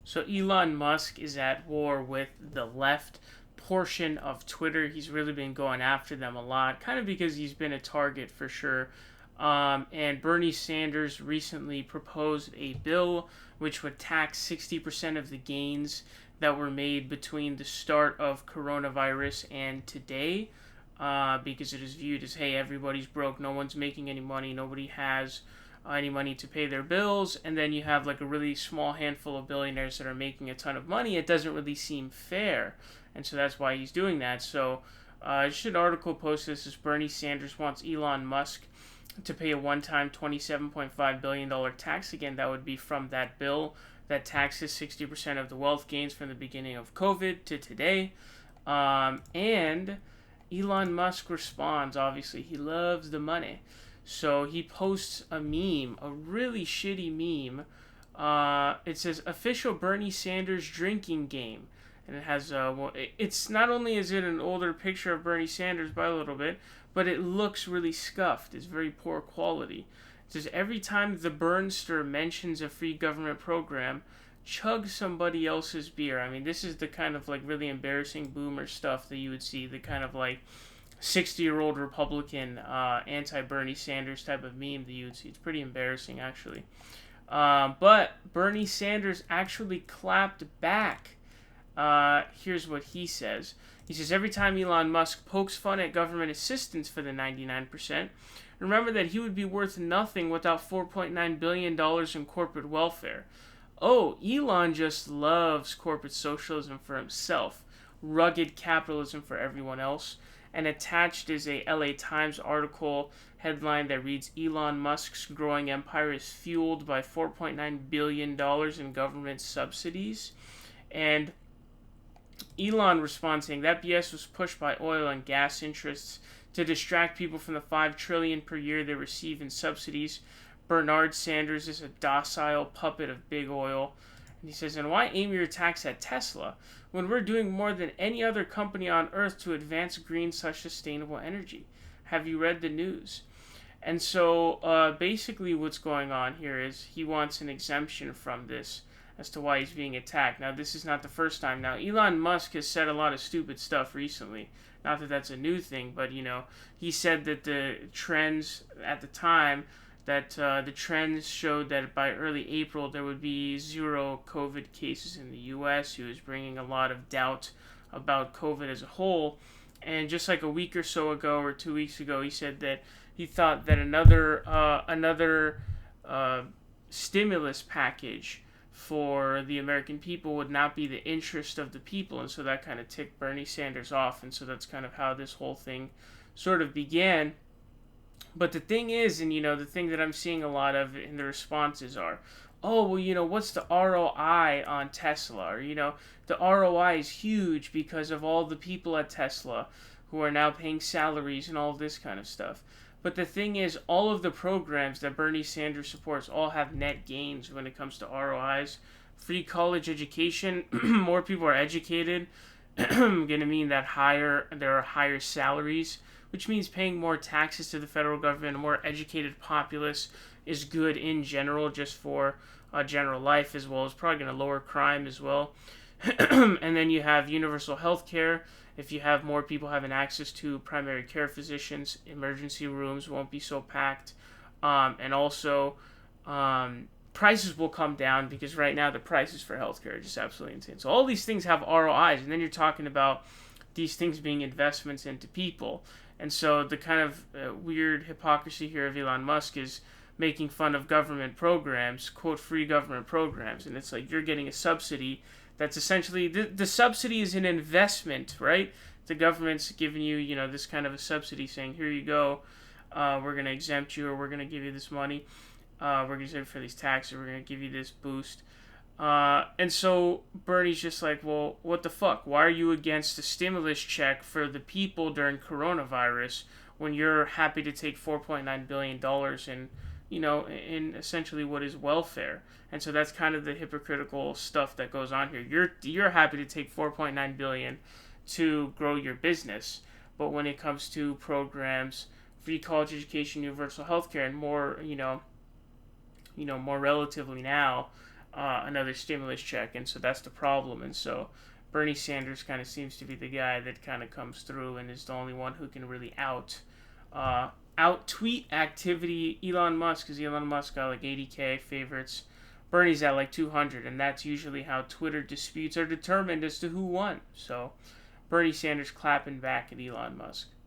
So Elon Musk is at war with the left portion of Twitter. He's really been going after them a lot, kind of because he's been a target for sure. And Bernie Sanders recently proposed a bill which would tax 60% of the gains that were made between the start of coronavirus and today, because it is viewed as, hey, everybody's broke, no one's making any money, nobody has any money to pay their bills, and then you have like a really small handful of billionaires that are making a ton of money. It doesn't really seem fair, and so that's why he's doing that. So, just an article posted. This is Bernie Sanders wants Elon Musk to pay a one-time $27.5 billion tax. Again, that would be from that bill that taxes 60% of the wealth gains from the beginning of COVID to today. And Elon Musk responds. Obviously, he loves the money. So he posts a meme, a really shitty meme. It says official Bernie Sanders drinking game, and it has it's not only is it an older picture of Bernie Sanders by a little bit, but it looks really scuffed. It's very poor quality. It says every time the Burnster mentions a free government program, chug somebody else's beer. I mean, this is the kind of like really embarrassing boomer stuff that you would see. The kind of like 60-year-old Republican anti-Bernie Sanders type of meme that you would see. It's pretty embarrassing, actually. But Bernie Sanders actually clapped back. Here's what he says. He says, every time Elon Musk pokes fun at government assistance for the 99%, remember that he would be worth nothing without $4.9 billion in corporate welfare. Oh, Elon just loves corporate socialism for himself, rugged capitalism for everyone else. And attached is a LA Times article headline that reads, Elon Musk's growing empire is fueled by $4.9 billion in government subsidies. And Elon responds saying that BS was pushed by oil and gas interests to distract people from the $5 trillion per year they receive in subsidies. Bernard Sanders is a docile puppet of big oil. And he says, and why aim your attacks at Tesla when we're doing more than any other company on earth to advance green such sustainable energy? Have you read the news? And so basically what's going on here is he wants an exemption from this as to why he's being attacked. Now, this is not the first time. Now, Elon Musk has said a lot of stupid stuff recently. Not that that's a new thing, but, he said that the trends at the time, that the trends showed that by early April there would be 0 COVID cases in the U.S. He was bringing a lot of doubt about COVID as a whole. And just like a week or so ago, or 2 weeks ago, he said that he thought that another stimulus package for the American people would not be the interest of the people, and so that kind of ticked Bernie Sanders off, and so that's kind of how this whole thing sort of began. But the thing is, and the thing that I'm seeing a lot of in the responses are, oh, well, what's the ROI on Tesla? Or, the ROI is huge because of all the people at Tesla who are now paying salaries and all this kind of stuff. But the thing is, all of the programs that Bernie Sanders supports all have net gains when it comes to ROIs. Free college education, more people are educated, going to mean that there are higher salaries, which means paying more taxes to the federal government. A more educated populace is good in general, just for general life, as well as probably going to lower crime as well. And then you have universal health care. If you have more people having access to primary care physicians, emergency rooms won't be so packed. And also, prices will come down, because right now the prices for healthcare are just absolutely insane. So all these things have ROIs, and then you're talking about these things being investments into people. And so the kind of weird hypocrisy here of Elon Musk is making fun of government programs, quote, free government programs. And it's like, you're getting a subsidy that's essentially, the subsidy is an investment, right? The government's giving you, this kind of a subsidy, saying, here you go, we're going to exempt you, or we're going to give you this money, we're going to exempt you for these taxes, we're going to give you this boost. And so Bernie's just like, well, what the fuck? Why are you against a stimulus check for the people during coronavirus when you're happy to take $4.9 billion in, in essentially what is welfare? And so that's kind of the hypocritical stuff that goes on here. You're happy to take $4.9 billion to grow your business, but when it comes to programs, free college education, universal health care, and more, more relatively now, another stimulus check, and so that's the problem. And so Bernie Sanders kind of seems to be the guy that kind of comes through and is the only one who can really out tweet activity. Elon Musk got like 80K favorites. Bernie's at like 200, and that's usually how Twitter disputes are determined as to who won. So Bernie Sanders clapping back at Elon Musk.